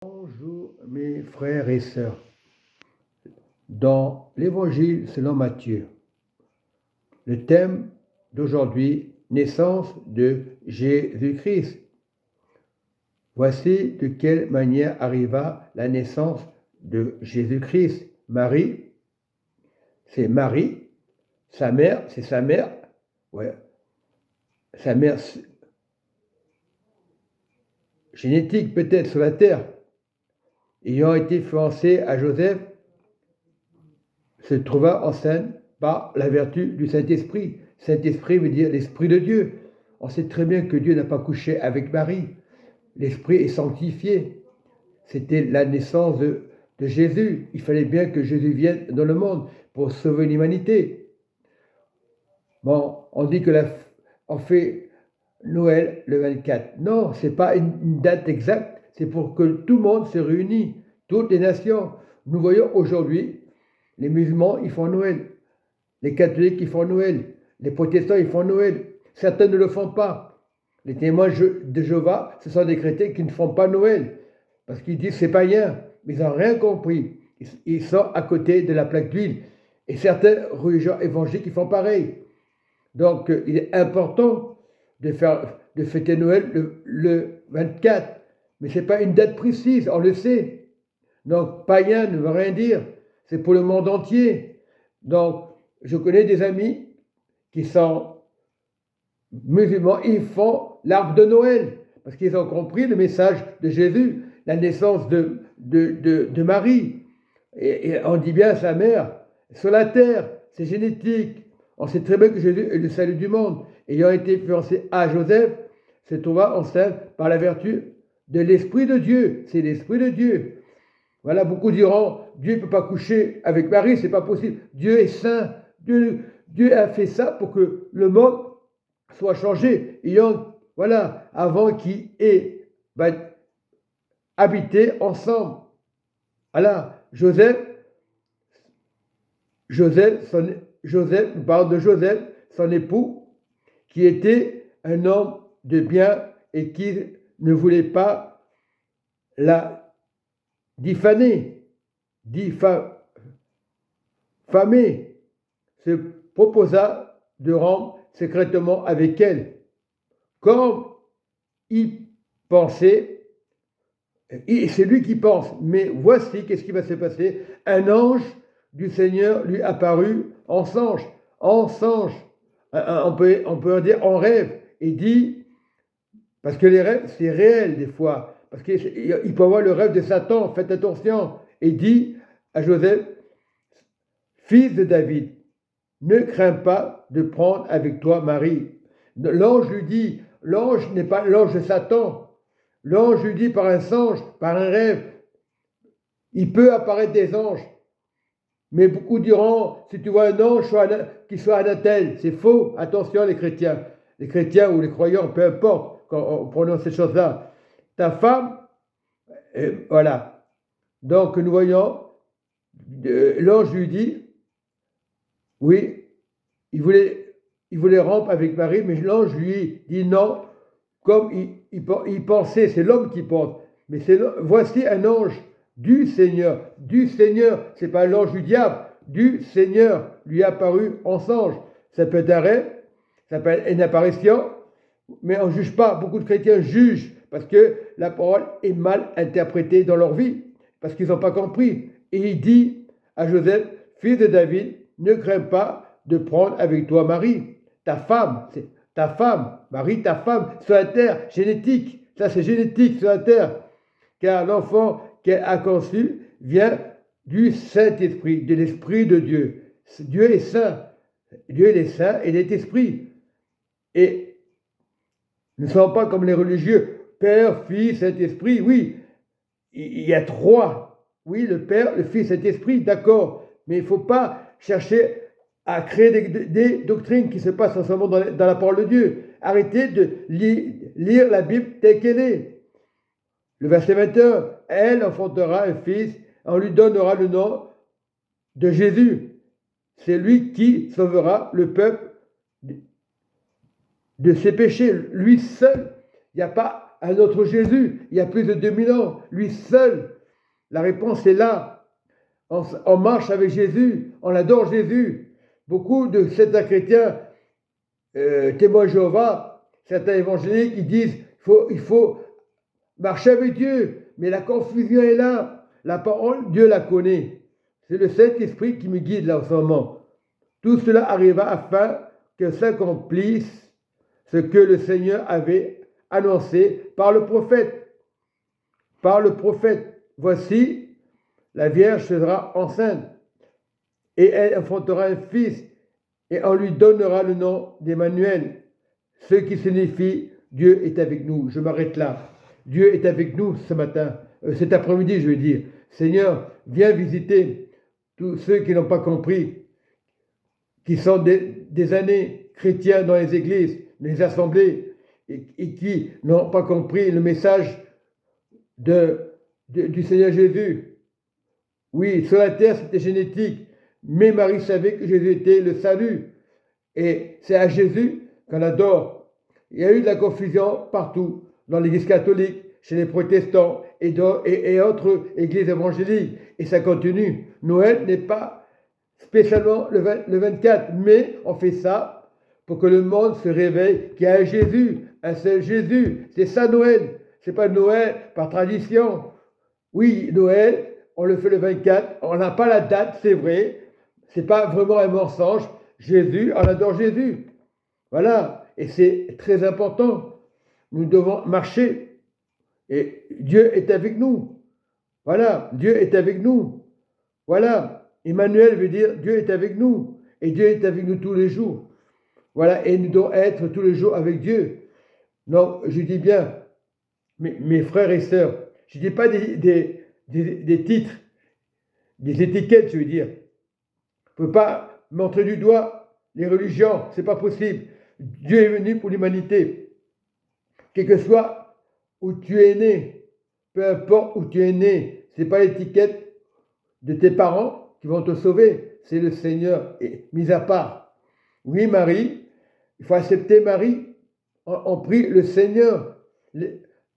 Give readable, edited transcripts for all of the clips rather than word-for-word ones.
Bonjour mes frères et sœurs. Dans l'Évangile selon Matthieu, le thème d'aujourd'hui, naissance de Jésus-Christ. Voici de quelle manière arriva la naissance de Jésus-Christ. Marie, c'est Marie, sa mère, c'est sa mère, ouais, sa mère génétique peut-être sur la terre, ayant été fiancée à Joseph, se trouva enceinte par la vertu du Saint-Esprit. Saint-Esprit veut dire l'Esprit de Dieu. On sait très bien que Dieu n'a pas couché avec Marie. L'Esprit est sanctifié. C'était la naissance de Jésus. Il fallait bien que Jésus vienne dans le monde pour sauver l'humanité. Bon, on dit que on fait Noël le 24. Non, ce n'est pas une date exacte. C'est pour que tout le monde se réunisse, toutes les nations. Nous voyons aujourd'hui les musulmans, ils font Noël. Les catholiques, ils font Noël. Les protestants, ils font Noël. Certains ne le font pas. Les témoins de Jéhovah, ce sont des chrétiens qui ne font pas Noël. Parce qu'ils disent que c'est païen. Mais ils n'ont rien compris. Ils sont à côté de la plaque d'huile. Et certains religions évangéliques, ils font pareil. Donc, il est important de fêter Noël le 24. Mais ce n'est pas une date précise, on le sait. Donc, païen ne veut rien dire. C'est pour le monde entier. Donc, je connais des amis qui sont musulmans, ils font l'arbre de Noël, parce qu'ils ont compris le message de Jésus, la naissance de Marie. Et on dit bien sa mère, sur la terre, c'est génétique. On sait très bien que Jésus est le salut du monde. Ayant été fiancé à Joseph, se trouva enceinte par la vertu de l'Esprit de Dieu. C'est l'Esprit de Dieu. Voilà, beaucoup diront, Dieu ne peut pas coucher avec Marie, c'est pas possible. Dieu est saint. Dieu a fait ça pour que le monde soit changé. Voilà, avant qu'il ait habité ensemble. Voilà, Joseph, nous parlons de Joseph, son époux, qui était un homme de bien et qui ne voulait pas la diffamer, se proposa de rompre secrètement avec elle. Comme il pensait, c'est lui qui pense, mais voici qu'est-ce qui va se passer. Un ange du Seigneur lui apparut en songe, on peut dire en rêve, et dit, parce que les rêves, c'est réel des fois, parce qu'il peut avoir le rêve de Satan, faites attention, et dit à Joseph, fils de David, ne crains pas de prendre avec toi Marie. L'ange lui dit, l'ange n'est pas l'ange de Satan, l'ange lui dit par un songe, par un rêve, il peut apparaître des anges, mais beaucoup diront, si tu vois un ange, qu'il soit anathèle, c'est faux, attention les chrétiens ou les croyants, peu importe, quand on prononce ces choses-là, ta femme, voilà. Donc nous voyons, l'ange lui dit, oui, il voulait rompre avec Marie, mais l'ange lui dit non, comme il pensait, c'est l'homme qui pense, mais voici un ange du Seigneur, c'est pas l'ange du diable, du Seigneur lui est apparu en songe. Ça peut être un rêve, ça peut être une apparition, mais on ne juge pas. Beaucoup de chrétiens jugent parce que la parole est mal interprétée dans leur vie, parce qu'ils n'ont pas compris. Et il dit à Joseph, fils de David, ne crains pas de prendre avec toi Marie, ta femme, Marie, ta femme, sur la terre, génétique, ça c'est génétique sur la terre, car l'enfant qu'elle a conçu vient du Saint-Esprit, de l'Esprit de Dieu. Dieu est saint, Dieu est saint et il est esprit. Et nous ne sommes pas comme les religieux, Père, Fils, Saint-Esprit, oui, il y a trois, oui, le Père, le Fils, Saint-Esprit, d'accord, mais il ne faut pas chercher à créer des doctrines qui se passent en ce moment dans la parole de Dieu. Arrêtez de lire la Bible telle qu'elle est. Le verset 21, elle enfantera un fils, on lui donnera le nom de Jésus. C'est lui qui sauvera le peuple de ses péchés. Lui seul, il n'y a pas un autre Jésus, il y a plus de 2000 ans, lui seul. La réponse est là. On marche avec Jésus, on adore Jésus. Beaucoup de certains chrétiens, témoins de Jéhovah, certains évangéliques, ils disent il faut marcher avec Dieu, mais la confusion est là. La parole, Dieu la connaît. C'est le Saint-Esprit qui me guide là en ce moment. Tout cela arriva afin que s'accomplisse ce que le Seigneur avait annoncé par le prophète. Par le prophète, voici, la Vierge sera enceinte et elle enfantera un fils et on lui donnera le nom d'Emmanuel, ce qui signifie Dieu est avec nous. Je m'arrête là. Dieu est avec nous ce matin, cet après-midi, je veux dire. Seigneur, viens visiter tous ceux qui n'ont pas compris, qui sont des années chrétiens dans les églises, les assemblées, et qui n'ont pas compris le message du Seigneur Jésus. Oui, sur la terre, c'était génétique, mais Marie savait que Jésus était le salut. Et c'est à Jésus qu'on adore. Il y a eu de la confusion partout, dans l'église catholique, chez les protestants et autres églises évangéliques. Et ça continue. Noël n'est pas spécialement le 24, mais on fait ça pour que le monde se réveille qu'il y a un Jésus, un seul Jésus. C'est ça Noël. C'est pas Noël par tradition. Oui, Noël, on le fait le 24. On n'a pas la date, c'est vrai. C'est pas vraiment un mensonge. Jésus, on adore Jésus. Voilà. Et c'est très important. Nous devons marcher. Et Dieu est avec nous. Voilà. Dieu est avec nous. Voilà. Emmanuel veut dire Dieu est avec nous. Et Dieu est avec nous tous les jours. Voilà. Et nous devons être tous les jours avec Dieu. Non, je dis bien, mes frères et sœurs, je ne dis pas des titres, des étiquettes, je veux dire. On ne peut pas montrer du doigt les religions, c'est pas possible. Dieu est venu pour l'humanité. Quel que soit où tu es né, peu importe où tu es né, ce n'est pas l'étiquette de tes parents qui vont te sauver, c'est le Seigneur, mis à part. Oui, Marie, il faut accepter Marie. On prie le Seigneur.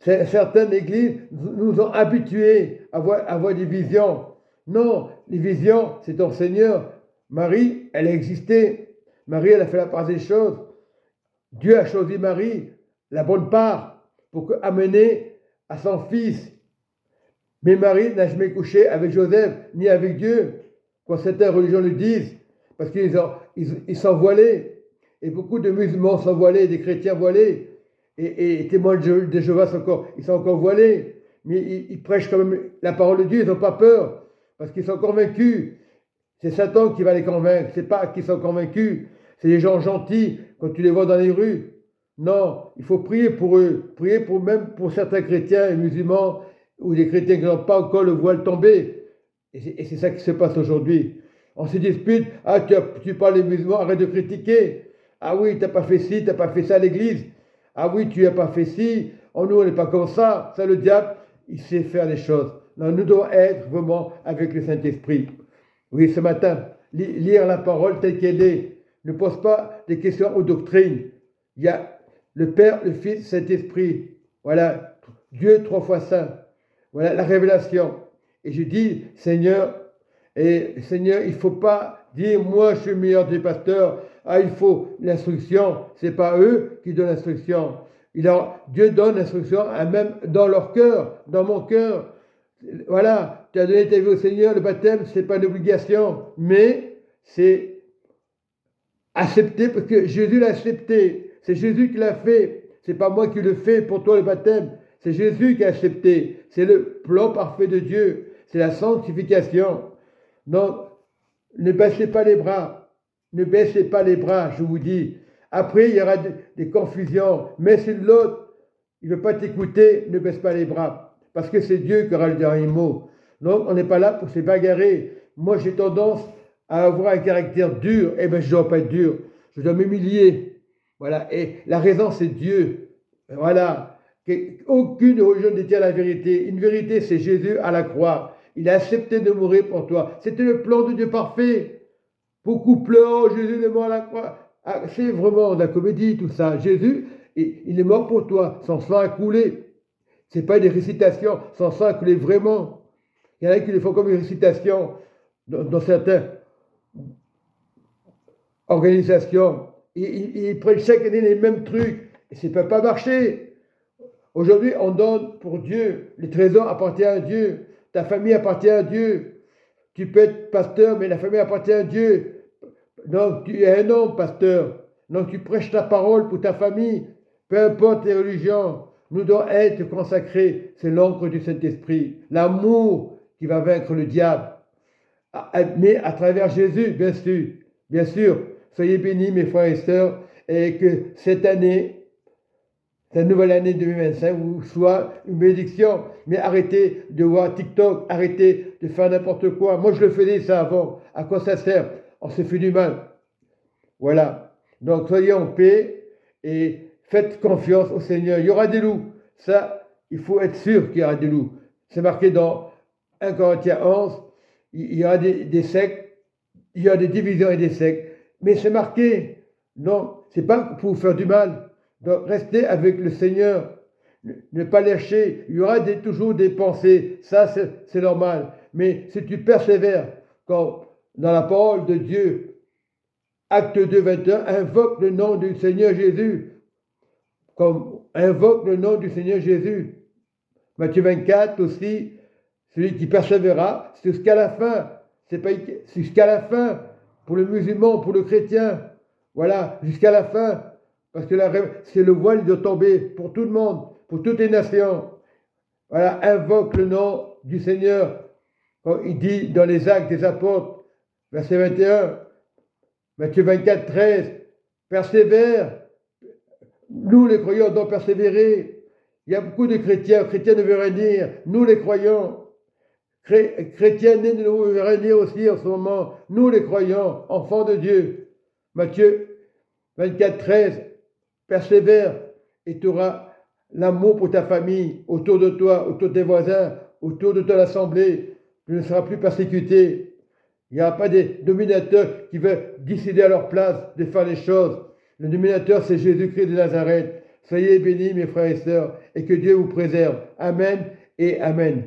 Certaines églises nous ont habitués à voir des visions. Non, les visions, c'est ton Seigneur. Marie, elle a existé. Marie, elle a fait la part des choses. Dieu a choisi Marie, la bonne part, pour amener à son fils. Mais Marie n'a jamais couché avec Joseph, ni avec Dieu, quand certaines religions le disent, parce qu'ils sont voilés. Et beaucoup de musulmans sont voilés, des chrétiens voilés. Et témoins de Jéhovah ils sont encore voilés. Mais ils prêchent quand même la parole de Dieu, ils n'ont pas peur. Parce qu'ils sont convaincus. C'est Satan qui va les convaincre. C'est pas qu'ils sont convaincus. C'est des gens gentils quand tu les vois dans les rues. Non, il faut prier pour eux. Prier même pour certains chrétiens et musulmans ou des chrétiens qui n'ont pas encore le voile tombé. Et c'est ça qui se passe aujourd'hui. On se dispute. Ah, tu parles des musulmans, arrête de critiquer. Ah oui, tu n'as pas fait ci, tu n'as pas fait ça à l'église. Ah oui, tu n'as pas fait ci. Oh, nous, on n'est pas comme ça. Ça, le diable, il sait faire les choses. Non, nous devons être vraiment avec le Saint-Esprit. Oui, ce matin, lire la parole telle qu'elle est. Ne pose pas des questions aux doctrines. Il y a le Père, le Fils, le Saint-Esprit. Voilà, Dieu 3 fois saint. Voilà la révélation. Et je dis, Seigneur, il ne faut pas dire, moi, je suis le meilleur des pasteurs. Ah, il faut l'instruction. Ce n'est pas eux qui donnent l'instruction. Dieu donne l'instruction même dans leur cœur, dans mon cœur. Voilà, tu as donné ta vie au Seigneur, le baptême, ce n'est pas une obligation, mais c'est accepté parce que Jésus l'a accepté. C'est Jésus qui l'a fait. Ce n'est pas moi qui le fais pour toi le baptême. C'est Jésus qui a accepté. C'est le plan parfait de Dieu. C'est la sanctification. Donc, ne baissez pas les bras. Ne baissez pas les bras, je vous dis. Après, il y aura des confusions. Mais si l'autre, il ne veut pas t'écouter, ne baisse pas les bras. Parce que c'est Dieu qui aura le dernier mot. Donc, on n'est pas là pour se bagarrer. Moi, j'ai tendance à avoir un caractère dur. Eh bien, je ne dois pas être dur. Je dois m'humilier. Voilà. Et la raison, c'est Dieu. Voilà. Aucune religion ne détient la vérité. Une vérité, c'est Jésus à la croix. Il a accepté de mourir pour toi. C'était le plan de Dieu parfait. Beaucoup pleurent, oh, Jésus est mort à la croix. Ah, c'est vraiment de la comédie, tout ça. Jésus, il est mort pour toi. Son sang a coulé. Ce n'est pas des récitations sans ça que les vraiment. Il y en a qui le font comme une récitation dans certaines organisations. Ils prennent chaque année les mêmes trucs. Et ça ne peut pas marcher. Aujourd'hui, on donne pour Dieu. Les trésors appartiennent à Dieu. Ta famille appartient à Dieu. Tu peux être pasteur, mais la famille appartient à Dieu. Donc, tu es un homme, pasteur. Donc, tu prêches ta parole pour ta famille. Peu importe les religions. Nous devons être consacrés. C'est l'encre du Saint-Esprit. L'amour qui va vaincre le diable. Mais à travers Jésus, bien sûr. Bien sûr. Soyez bénis, mes frères et sœurs. Et que cette année, cette nouvelle année 2025 vous soit une bénédiction. Mais arrêtez de voir TikTok. Arrêtez de faire n'importe quoi. Moi, je le faisais ça avant. À quoi ça sert? On se fait du mal. Voilà. Donc, soyez en paix et faites confiance au Seigneur. Il y aura des loups. Ça, il faut être sûr qu'il y aura des loups. C'est marqué dans 1 Corinthiens 11. Il y aura des sectes. Il y aura des divisions et des sectes. Mais c'est marqué. Non, c'est pas pour vous faire du mal. Donc, restez avec le Seigneur. Ne pas lâcher. Il y aura toujours des pensées. Ça, c'est normal. Mais si tu persévères, comme dans la parole de Dieu, Acte 2, 21, invoque le nom du Seigneur Jésus. Comme invoque le nom du Seigneur Jésus. Matthieu 24 aussi, celui qui persévérera, c'est jusqu'à la fin. C'est pas jusqu'à la fin pour le musulman, pour le chrétien. Voilà, jusqu'à la fin. Parce que c'est le voile qui doit tomber pour tout le monde, pour toutes les nations. Voilà, invoque le nom du Seigneur. Quand il dit dans les Actes des Apôtres, verset 21, Matthieu 24, 13, persévère. Nous, les croyants, doivent persévérer. Il y a beaucoup de chrétiens. Chrétiens ne veut rien dire. Nous, les croyants. Chrétiens ne veut rien dire aussi en ce moment. Nous, les croyants, enfants de Dieu. Matthieu 24, 13, persévère et tu auras l'amour pour ta famille, autour de toi, autour de tes voisins, autour de ton assemblée. Tu ne seras plus persécuté. Il n'y aura pas des dominateurs qui veulent décider à leur place de faire les choses. Le dominateur, c'est Jésus-Christ de Nazareth. Soyez bénis, mes frères et sœurs, et que Dieu vous préserve. Amen et Amen.